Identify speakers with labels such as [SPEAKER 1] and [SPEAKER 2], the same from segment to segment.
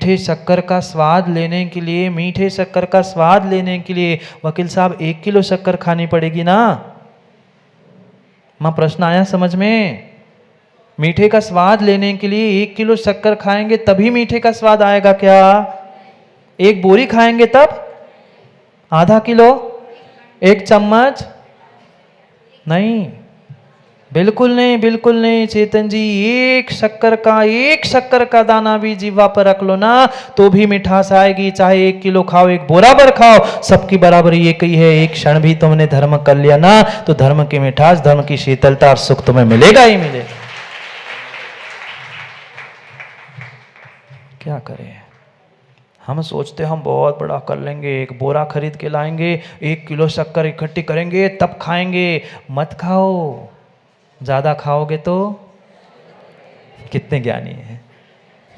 [SPEAKER 1] मीठे शक्कर का स्वाद लेने के लिए, मीठे शक्कर का स्वाद लेने के लिए वकील साहब 1 किलो शक्कर खानी पड़ेगी ना। मां प्रश्न आया समझ में? मीठे का स्वाद लेने के लिए 1 किलो शक्कर खाएंगे तभी मीठे का स्वाद आएगा क्या? 1 बोरी खाएंगे तब? आधा किलो? 1 चम्मच? नहीं, बिल्कुल नहीं, बिल्कुल नहीं चेतन जी। एक शक्कर का दाना भी जीवा पर रख लो ना तो भी मिठास आएगी। चाहे 1 किलो खाओ, 1 बोरा भर खाओ, सबकी बराबरी एक ही है। एक क्षण भी तुमने धर्म कर लिया ना तो धर्म की मिठास, धर्म की शीतलता और सुख तुम्हें मिलेगा ही मिलेगा। क्या करें, हम सोचते हम बहुत बड़ा कर लेंगे, 1 बोरा खरीद के लाएंगे, 1 किलो शक्कर इकट्ठी करेंगे तब खाएंगे। मत खाओ, ज्यादा खाओगे तो, कितने ज्ञानी है,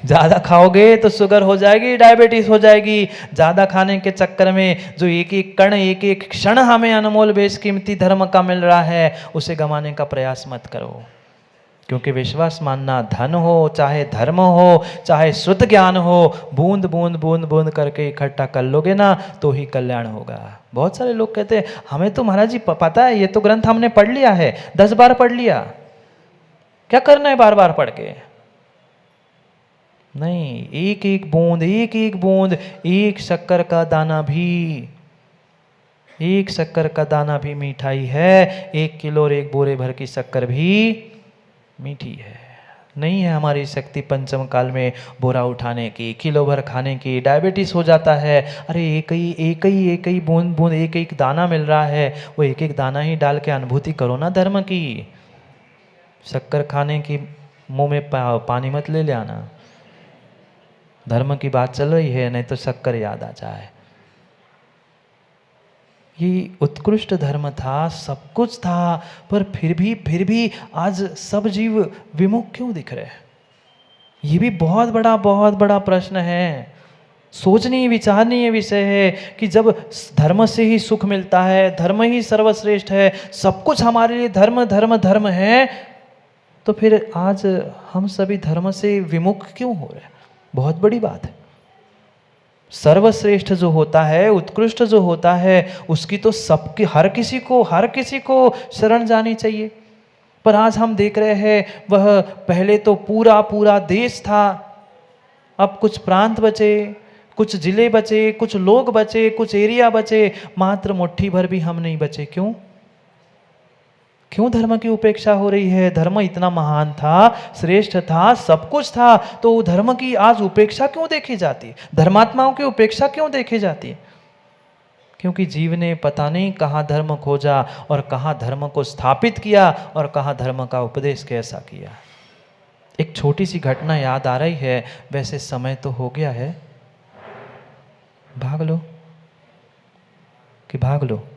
[SPEAKER 1] ज्यादा खाओगे तो शुगर हो जाएगी, डायबिटीज हो जाएगी। ज्यादा खाने के चक्कर में जो एक एक कण, एक एक क्षण हमें अनमोल बेशकीमती धर्म का मिल रहा है उसे गंवाने का प्रयास मत करो। क्योंकि विश्वास मानना, धन हो चाहे धर्म हो चाहे शुद्ध ज्ञान हो, बूंद बूंद बूंद बूंद करके इकट्ठा कर लोगे ना तो ही कल्याण होगा। बहुत सारे लोग कहते हैं हमें तो महाराज जी पता है, ये तो ग्रंथ हमने पढ़ लिया है, 10 बार पढ़ लिया, क्या करना है बार बार पढ़ के? नहीं, एक एक बूंद, एक एक बूंद, एक शक्कर का दाना भी, एक शक्कर का दाना भी मिठाई है। 1 किलो और 1 बोरे भर की शक्कर भी मीठी है। नहीं है हमारी शक्ति पंचम काल में बोरा उठाने की, किलो भर खाने की। डायबिटीज हो जाता है। अरे एक ही बूंद बूंद, एक एक दाना मिल रहा है, वो एक एक दाना ही डाल के अनुभूति करो ना धर्म की। शक्कर खाने की मुंह में पानी मत ले आना। धर्म की बात चल रही है, नहीं तो शक्कर याद आ जाए। ये उत्कृष्ट धर्म था, सब कुछ था, पर फिर भी आज सब जीव विमुख क्यों दिख रहे हैं? ये भी बहुत बड़ा प्रश्न है। सोचनीय विचारणीय विषय है कि जब धर्म से ही सुख मिलता है, धर्म ही सर्वश्रेष्ठ है, सब कुछ हमारे लिए धर्म धर्म धर्म है, तो फिर आज हम सभी धर्म से विमुख क्यों हो रहे हैं? बहुत बड़ी बात है। सर्वश्रेष्ठ जो होता है, उत्कृष्ट जो होता है, उसकी तो सबकी, हर किसी को शरण जानी चाहिए। पर आज हम देख रहे हैं वह पहले तो पूरा देश था, अब कुछ प्रांत बचे, कुछ जिले बचे, कुछ लोग बचे, कुछ एरिया बचे, मात्र मुट्ठी भर भी हम नहीं बचे। क्यों धर्म की उपेक्षा हो रही है? धर्म इतना महान था, श्रेष्ठ था, सब कुछ था, तो धर्म की आज उपेक्षा क्यों देखी जाती है? धर्मात्माओं की उपेक्षा क्यों देखी जाती है? क्योंकि जीव ने पता नहीं कहाँ धर्म खोजा और कहाँ धर्म को स्थापित किया और कहाँ धर्म का उपदेश कैसा किया। एक छोटी सी घटना याद आ रही है, वैसे समय तो हो गया है, भाग लो कि भाग लो?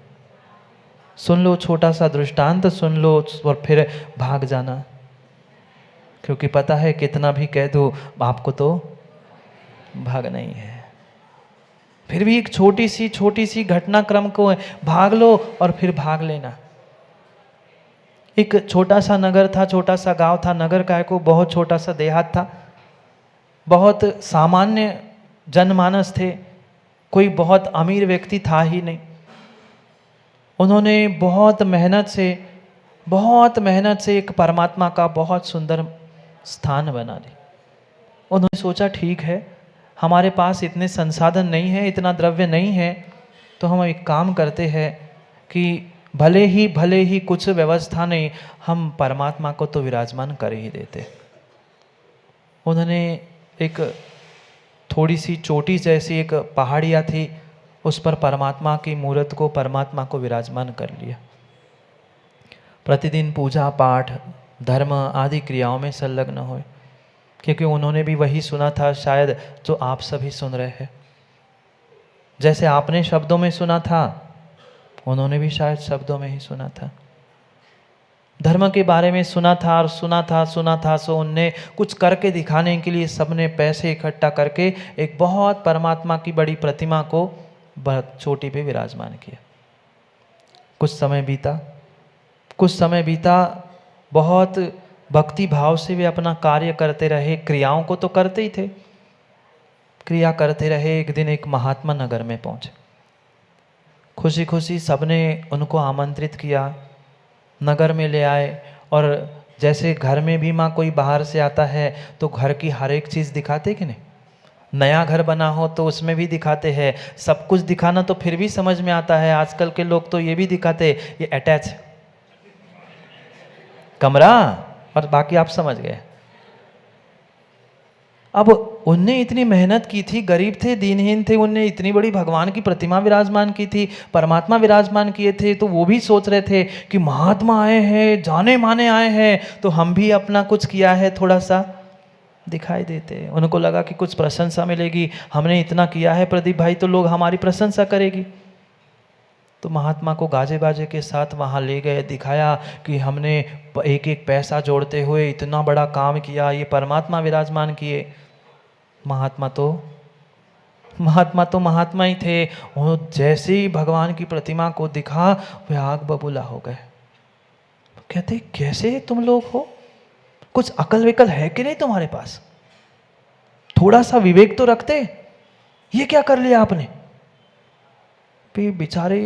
[SPEAKER 1] सुन लो, छोटा सा दृष्टांत सुन लो और फिर भाग जाना, क्योंकि पता है कितना भी कह दो आपको तो भागना ही है। फिर भी एक छोटी सी घटनाक्रम को भाग लो और फिर भाग लेना। एक छोटा सा नगर था, छोटा सा गांव था, नगर का को बहुत छोटा सा देहात था, बहुत सामान्य जनमानस थे, कोई बहुत अमीर व्यक्ति था ही नहीं। उन्होंने बहुत मेहनत से एक परमात्मा का बहुत सुंदर स्थान बना ली। उन्होंने सोचा ठीक है, हमारे पास इतने संसाधन नहीं है, इतना द्रव्य नहीं है, तो हम एक काम करते हैं कि भले ही कुछ व्यवस्था नहीं, हम परमात्मा को तो विराजमान कर ही देते। उन्होंने एक थोड़ी सी चोटी जैसी एक पहाड़ियाँ थी, उस पर परमात्मा की मूर्त को, परमात्मा को विराजमान कर लिया। प्रतिदिन पूजा पाठ, धर्म आदि क्रियाओं में संलग्न हुए, क्योंकि उन्होंने भी वही सुना था शायद जो आप सभी सुन रहे हैं। जैसे आपने शब्दों में सुना था, उन्होंने भी शायद शब्दों में ही सुना था। धर्म के बारे में सुना था और सुना था, सो उनने कुछ करके दिखाने के लिए सबने पैसे इकट्ठा करके एक बहुत परमात्मा की बड़ी प्रतिमा को चोटी पे विराजमान किया। कुछ समय बीता, बहुत भक्ति भाव से वे अपना कार्य करते रहे। क्रियाओं को तो करते ही थे, क्रिया करते रहे। एक दिन एक महात्मा नगर में पहुंचे। खुशी खुशी सबने उनको आमंत्रित किया, नगर में ले आए। और जैसे घर में भी माँ कोई बाहर से आता है तो घर की हर एक चीज़ दिखाते कि नहीं, नया घर बना हो तो उसमें भी दिखाते हैं। सब कुछ दिखाना तो फिर भी समझ में आता है। आजकल के लोग तो ये भी दिखाते ये अटैच कमरा, और बाकी आप समझ गए। अब उनने इतनी मेहनत की थी, गरीब थे, दीनहीन थे, उनने इतनी बड़ी भगवान की प्रतिमा विराजमान की थी, परमात्मा विराजमान किए थे, तो वो भी सोच रहे थे कि महात्मा आए हैं, जाने माने आए हैं, तो हम भी अपना कुछ किया है थोड़ा सा दिखाई देते। उनको लगा कि कुछ प्रशंसा मिलेगी, हमने इतना किया है प्रदीप भाई तो लोग हमारी प्रशंसा करेगी। तो महात्मा को गाजे बाजे के साथ वहाँ ले गए, दिखाया कि हमने एक एक पैसा जोड़ते हुए इतना बड़ा काम किया, ये परमात्मा विराजमान किए। महात्मा तो महात्मा ही थे। वो जैसे ही भगवान की प्रतिमा को दिखा वे आग बबूला हो गए। कहते कैसे तुम लोग हो, कुछ अकल विकल है कि नहीं तुम्हारे पास, थोड़ा सा विवेक तो रखते, ये क्या कर लिया आपने। बेचारे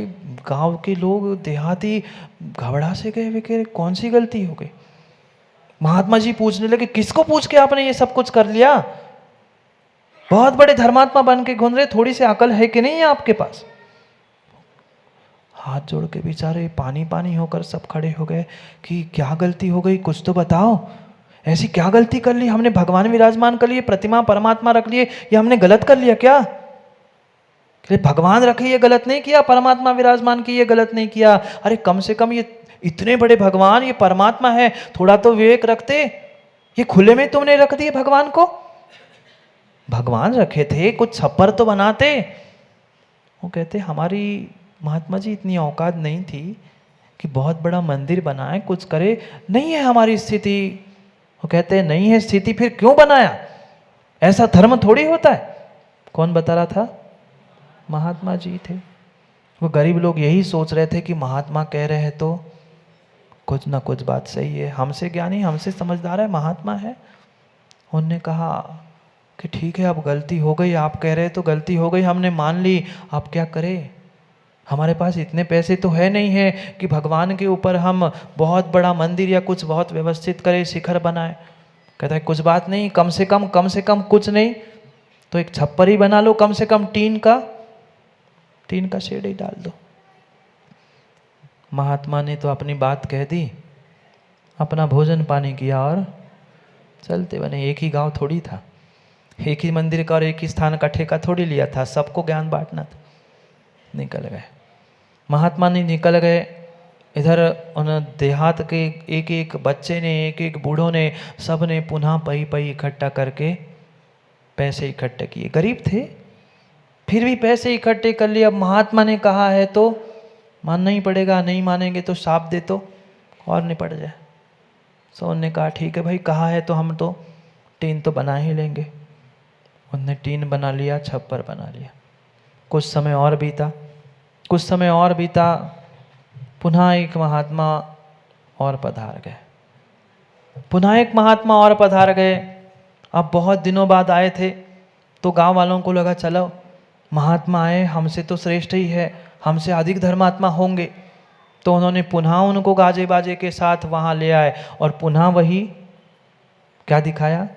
[SPEAKER 1] गांव के लोग देहाती घबरा से गए, वे कह कौन सी गलती हो गई। महात्मा जी पूछने लगे किसको पूछ के आपने ये सब कुछ कर लिया, बहुत बड़े धर्मात्मा बन के घूम रहे, थोड़ी सी अकल है कि नहीं है आपके पास। हाथ जोड़ के बेचारे पानी पानी होकर सब खड़े हो गए कि क्या गलती हो गई, कुछ तो बताओ, ऐसी क्या गलती कर ली हमने, भगवान विराजमान कर लिए, प्रतिमा परमात्मा रख लिए, ये हमने गलत कर लिया क्या। भगवान रखे ये गलत नहीं किया, परमात्मा विराजमान की ये गलत नहीं किया। अरे कम से कम ये इतने बड़े भगवान, ये परमात्मा है, थोड़ा तो विवेक रखते, ये खुले में तुमने रख दिए भगवान को। भगवान रखे थे कुछ छप्पर तो बनाते। वो कहते हमारी महात्मा जी इतनी औकात नहीं थी कि बहुत बड़ा मंदिर बनाए, कुछ करे, नहीं है हमारी स्थिति। वो कहते नहीं है स्थिति, फिर क्यों बनाया, ऐसा धर्म थोड़ी होता है। कौन बता रहा था, महात्मा जी थे। वो गरीब लोग यही सोच रहे थे कि महात्मा कह रहे हैं तो कुछ ना कुछ बात सही है, हमसे ज्ञानी हमसे समझदार है, महात्मा है। उन्होंने कहा कि ठीक है अब गलती हो गई, आप कह रहे तो गलती हो गई, हमने मान ली, आप क्या करें, हमारे पास इतने पैसे तो है नहीं है कि भगवान के ऊपर हम बहुत बड़ा मंदिर या कुछ बहुत व्यवस्थित करें, शिखर बनाए। कहता है कुछ बात नहीं, कम से कम कुछ नहीं तो एक छप्पर ही बना लो, कम से कम टीन का शेड ही डाल दो। महात्मा ने तो अपनी बात कह दी, अपना भोजन पानी किया और चलते बने। एक ही गांव थोड़ी था, एक ही मंदिर का और एक ही स्थान का ठेका थोड़ी लिया था, सबको ज्ञान बांटना था। निकल गए, महात्मा ने निकल गए। इधर उन देहात के एक एक बच्चे ने, एक एक बूढ़ों ने, सब ने पुनः पई इकट्ठा करके पैसे इकट्ठे किए। गरीब थे फिर भी पैसे इकट्ठे कर लिए। अब महात्मा ने कहा है तो मानना ही पड़ेगा, नहीं मानेंगे तो शाप दे तो और निपट जाए। सो उन्होंने कहा ठीक है भाई, कहा है तो हम तो टीन तो बना ही लेंगे। उनने टीन बना लिया, छप्पर बना लिया। कुछ समय और बीता, पुनः एक महात्मा और पधार गए। अब बहुत दिनों बाद आए थे तो गांव वालों को लगा चलो महात्मा आए, हमसे तो श्रेष्ठ ही है, हमसे अधिक धर्मात्मा होंगे। तो उन्होंने पुनः उनको गाजे बाजे के साथ वहाँ ले आए और पुनः वही क्या दिखाया।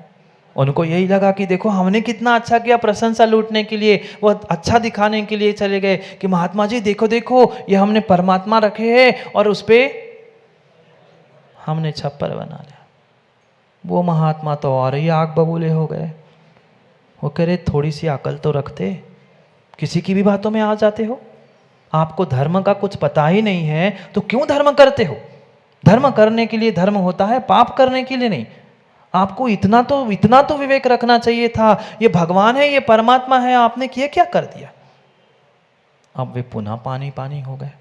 [SPEAKER 1] उनको यही लगा कि देखो हमने कितना अच्छा किया, प्रशंसा लूटने के लिए, वो अच्छा दिखाने के लिए चले गए कि महात्मा जी देखो देखो ये हमने परमात्मा रखे हैं और उस पर हमने छप्पर बना लिया। वो महात्मा तो और ही आग बबूले हो गए। वो कह रहे थोड़ी सी अकल तो रखते, किसी की भी बातों में आ जाते हो, आपको धर्म का कुछ पता ही नहीं है तो क्यों धर्म करते हो। धर्म करने के लिए धर्म होता है, पाप करने के लिए नहीं। आपको इतना तो विवेक रखना चाहिए था, ये भगवान है, ये परमात्मा है, आपने किया क्या कर दिया। अब वे पुनः पानी हो गए।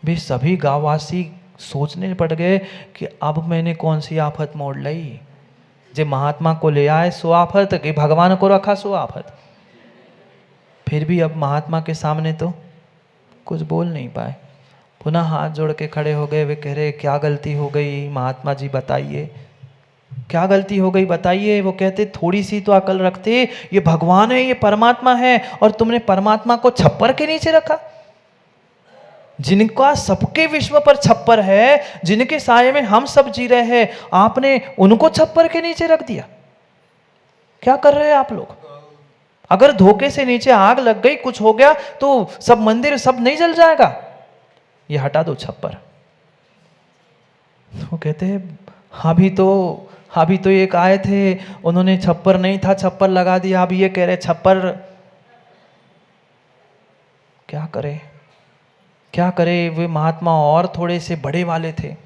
[SPEAKER 1] वे सभी गांववासी सोचने पड़ गए कि अब मैंने कौन सी आफत मोड़ ली। जे महात्मा को ले आए सो आफत, कि भगवान को रखा सो आफत। फिर भी अब महात्मा के सामने तो कुछ बोल नहीं पाए। पुनः हाथ जोड़ के खड़े हो गए। वे कह रहे क्या गलती हो गई, महात्मा जी बताइए। क्या गलती हो गई बताइए। वो कहते थोड़ी सी तो अकल रखते, ये भगवान है, ये परमात्मा है, और तुमने परमात्मा को छप्पर के नीचे रखा। जिनका सबके विश्व पर छप्पर है, जिनके साये में हम सब जी रहे हैं, आपने उनको छप्पर के नीचे रख दिया। क्या कर रहे हैं आप लोग? अगर धोखे से नीचे आग लग गई, कुछ हो गया, तो सब मंदिर सब नहीं जल जाएगा? ये हटा दो छप्पर। वो कहते हैं अभी तो एक आए थे, उन्होंने छप्पर नहीं था, छप्पर लगा दिया, अब ये कह रहे छप्पर। क्या करे वे महात्मा और थोड़े से बड़े वाले थे।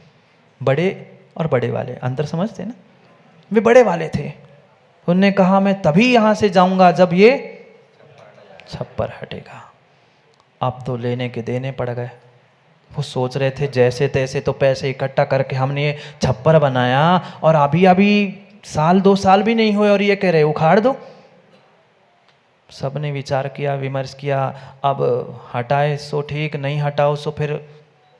[SPEAKER 1] बड़े और बड़े वाले अंतर समझते ना? वे बड़े वाले थे। उन्होंने कहा मैं तभी यहां से जाऊंगा जब ये छप्पर हटेगा। अब तो लेने के देने पड़ गए। वो सोच रहे थे जैसे तैसे तो पैसे इकट्ठा करके हमने ये छप्पर बनाया, और अभी साल 2 साल भी नहीं हुए और ये कह रहे उखाड़ दो। सबने विचार किया, विमर्श किया, अब हटाए सो ठीक, नहीं हटाओ सो फिर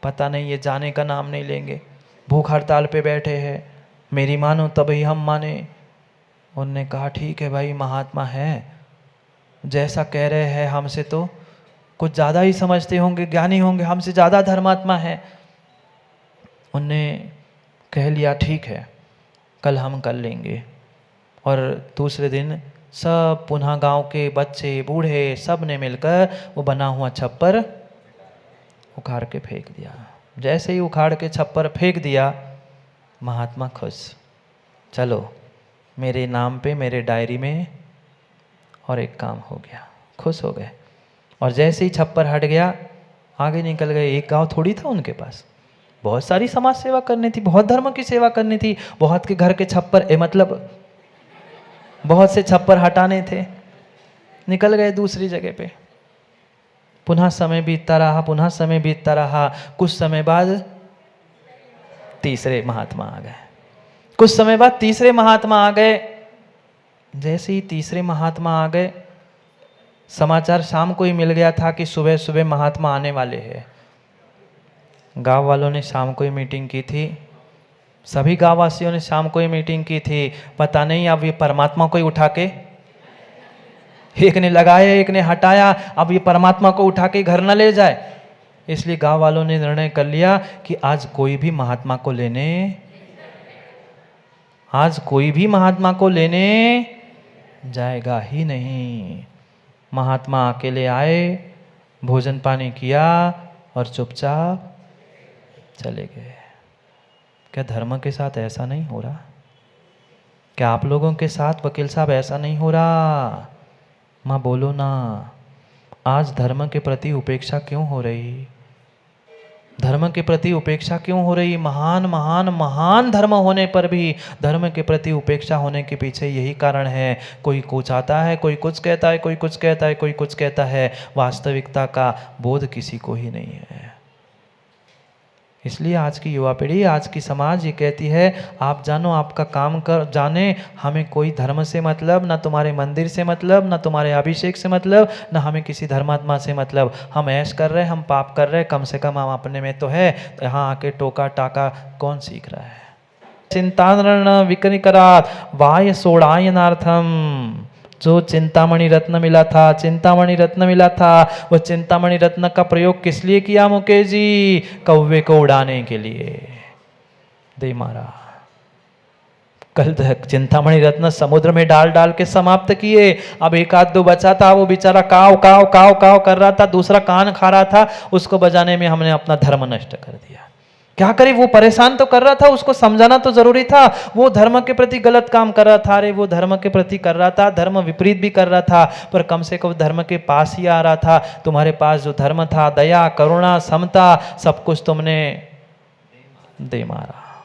[SPEAKER 1] पता नहीं, ये जाने का नाम नहीं लेंगे। भूख हड़ताल पे बैठे हैं, मेरी मानो तभी हम माने। उनने कहा ठीक है भाई, महात्मा है, जैसा कह रहे हैं, हमसे तो कुछ ज़्यादा ही समझते होंगे, ज्ञानी होंगे, हमसे ज़्यादा धर्मात्मा है। उनने कह लिया ठीक है, कल हम कर लेंगे। और दूसरे दिन सब पुनः गांव के बच्चे बूढ़े सब ने मिलकर वो बना हुआ छप्पर उखाड़ के फेंक दिया। जैसे ही उखाड़ के छप्पर फेंक दिया, महात्मा खुश, चलो मेरे नाम पे मेरे डायरी में और एक काम हो गया, खुश हो गए। और जैसे ही छप्पर हट गया, आगे निकल गए। एक गांव थोड़ी था उनके पास, बहुत सारी समाज सेवा करनी थी, बहुत धर्म की सेवा करनी थी, बहुत के घर के छप्पर मतलब बहुत से छप्पर हटाने थे। निकल गए दूसरी जगह पे। पुनः समय बीतता रहा। कुछ समय बाद तीसरे महात्मा आ गए। जैसे ही तीसरे महात्मा आ गए, समाचार शाम को ही मिल गया था कि सुबह सुबह महात्मा आने वाले हैं। गांव वालों ने शाम को ही मीटिंग की थी, सभी गांव वासियों ने शाम को ही मीटिंग की थी। पता नहीं अब ये परमात्मा को ही उठा के, एक ने लगाया एक ने हटाया, अब ये परमात्मा को उठा के घर न ले जाए। इसलिए गांव वालों ने निर्णय कर लिया कि आज कोई भी महात्मा को लेने जाएगा ही नहीं। महात्मा अकेले आए, भोजन पानी किया और चुपचाप चले गए। क्या धर्म के साथ ऐसा नहीं हो रहा? क्या आप लोगों के साथ वकील साहब ऐसा नहीं हो रहा? माँ बोलो ना, आज धर्म के प्रति उपेक्षा क्यों हो रही? धर्म के प्रति उपेक्षा क्यों हो रही? महान महान महान धर्म होने पर भी धर्म के प्रति उपेक्षा होने के पीछे यही कारण है। कोई कुछ आता है, कोई कुछ कहता है, कोई कुछ कहता है, कोई कुछ कहता है। वास्तविकता का बोध किसी को ही नहीं है। इसलिए आज की युवा पीढ़ी, आज की समाज ये कहती है आप जानो, आपका काम कर जाने, हमें कोई धर्म से मतलब, ना तुम्हारे मंदिर से मतलब, ना तुम्हारे अभिषेक से मतलब, ना हमें किसी धर्मात्मा से मतलब। हम ऐश कर रहे हैं, हम पाप कर रहे हैं, कम से कम हम अपने में तो है। तो यहाँ आके टोका टाका कौन सीख रहा है? चिंतारण विकनिकरात वाय सोड़ायनार्थम। जो चिंतामणि रत्न मिला था, वो चिंतामणि रत्न का प्रयोग किस लिए किया मुकेश जी? कौवे को उड़ाने के लिए। दे मारा। कल चिंतामणि रत्न समुद्र में डाल के समाप्त किए। अब एक आध दो बचा था, वो बेचारा काव काव काव काव कर रहा था, दूसरा कान खा रहा था, उसको बजाने में हमने अपना धर्म नष्ट कर दिया। क्या करे, वो परेशान तो कर रहा था, उसको समझाना तो जरूरी था। वो धर्म के प्रति गलत काम कर रहा था, अरे वो धर्म के प्रति कर रहा था, धर्म विपरीत भी कर रहा था, पर कम से कम धर्म के पास ही आ रहा था। तुम्हारे पास जो धर्म था, दया करुणा समता, सब कुछ तुमने दे मारा।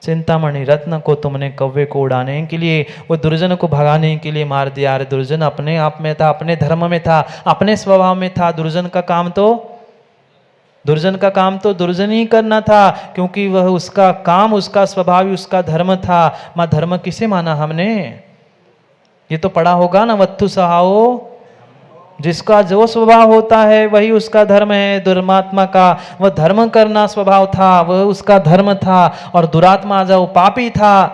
[SPEAKER 1] चिंतामणि रत्न को तुमने कौवे को उड़ाने के लिए, वो दुर्जन को भगाने के लिए मार दिया। अरे दुर्जन अपने आप में था, अपने धर्म में था, अपने स्वभाव में था। दुर्जन का काम तो दुर्जन ही करना था, क्योंकि वह उसका काम, उसका स्वभाव, उसका धर्म था। मां धर्म किसे माना हमने? ये तो पढ़ा होगा ना, वत्थु सहाओ, जिसका जो स्वभाव होता है वही उसका धर्म है। दुर्मात्मा का वह धर्म करना स्वभाव था, वह उसका धर्म था। और दुरात्मा जो पापी था,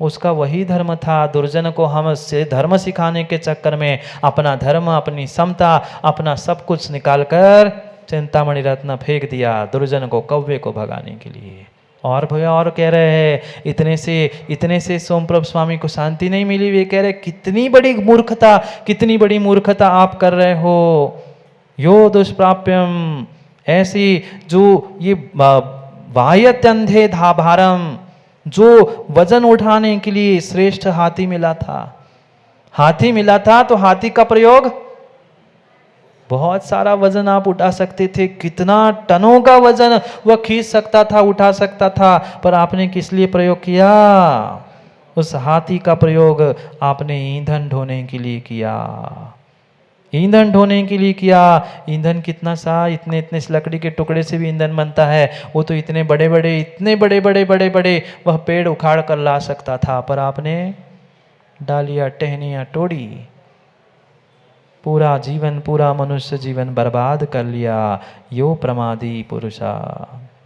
[SPEAKER 1] उसका वही धर्म था। दुर्जन को हम से धर्म सिखाने के चक्कर में अपना धर्म, अपनी समता, अपना सब कुछ निकाल कर चिंतामणि रत्न फेंक दिया दुर्जन को, कौवे को भगाने के लिए। और भैया और कह रहे हैं इतने से सोमप्रभ स्वामी को शांति नहीं मिली। वे कह रहे कितनी बड़ी मूर्खता, कितनी बड़ी मूर्खता आप कर रहे हो। यो दुष्प्राप्यम, ऐसी जो ये वाह्यत्यंधे धा भारम, जो वजन उठाने के लिए श्रेष्ठ हाथी मिला था। हाथी मिला था तो हाथी का प्रयोग, बहुत सारा वजन आप उठा सकते थे, कितना टनों का वजन वह खींच सकता था, उठा सकता था, पर आपने किस लिए प्रयोग किया? उस हाथी का प्रयोग आपने ईंधन ढोने के लिए किया। ईंधन ढोने के लिए किया। ईंधन कितना सा, इतने इतने लकड़ी के टुकड़े से भी ईंधन बनता है। वो तो इतने बड़े बड़े वह पेड़ उखाड़ कर ला सकता था, पर आपने डालियां टहनियां तोड़ी, पूरा जीवन, पूरा मनुष्य जीवन बर्बाद कर लिया। यो प्रमादी पुरुषा,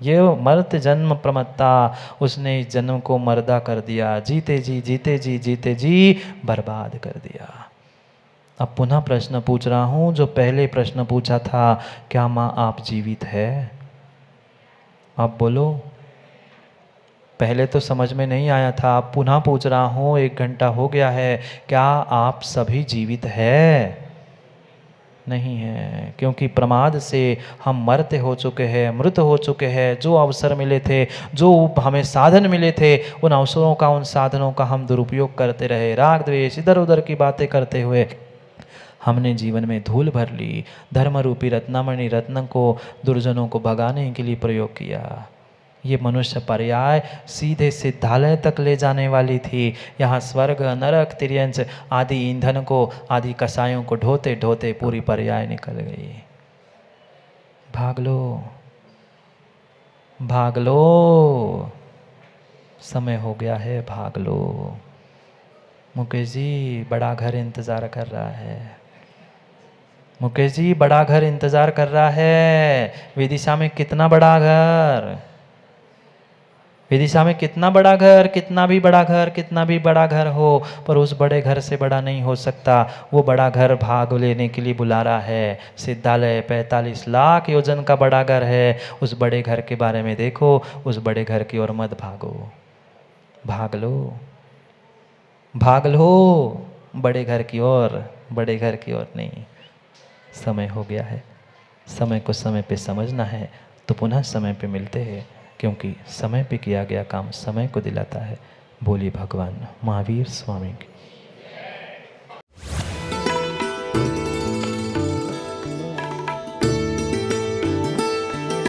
[SPEAKER 1] ये मर्त जन्म प्रमत्ता, उसने इस जन्म को मर्दा कर दिया। जीते जी बर्बाद कर दिया। अब पुनः प्रश्न पूछ रहा हूं, जो पहले प्रश्न पूछा था, क्या माँ आप जीवित है? आप बोलो। पहले तो समझ में नहीं आया था, अब पुनः पूछ रहा हूं, 1 घंटा हो गया है, क्या आप सभी जीवित है? नहीं है, क्योंकि प्रमाद से हम मरते हो चुके हैं, मृत हो चुके हैं। जो अवसर मिले थे, जो हमें साधन मिले थे, उन अवसरों का, उन साधनों का हम दुरुपयोग करते रहे। राग द्वेष, इधर उधर की बातें करते हुए हमने जीवन में धूल भर ली। धर्म रूपी रत्नामणि रत्न को दुर्जनों को भगाने के लिए प्रयोग किया। ये मनुष्य पर्याय सीधे सिद्धालय तक ले जाने वाली थी। यहाँ स्वर्ग, नरक, तिर्यंच आदि ईंधन को, आदि कसायों को ढोते ढोते पूरी पर्याय निकल गई। भाग लो, भाग लो, समय हो गया है, भाग लो। मुकेश जी बड़ा घर इंतजार कर रहा है। मुकेश जी बड़ा घर इंतजार कर रहा है। विदिशा में कितना बड़ा घर, विदिशा में कितना बड़ा घर, कितना भी बड़ा घर हो, पर उस बड़े घर से बड़ा नहीं हो सकता। वो बड़ा घर भाग लेने के लिए बुला रहा है। सिद्धालय 45 लाख योजन का बड़ा घर है। उस बड़े घर के बारे में देखो, उस बड़े घर की ओर मत भागो। भाग लो, भाग लो बड़े घर की ओर, बड़े घर की ओर नहीं। समय हो गया है, समय को समय पे समझना है तो पुनः समय पे मिलते हैं, क्योंकि समय पे किया गया काम समय को दिलाता है। बोलिए भगवान महावीर स्वामी की।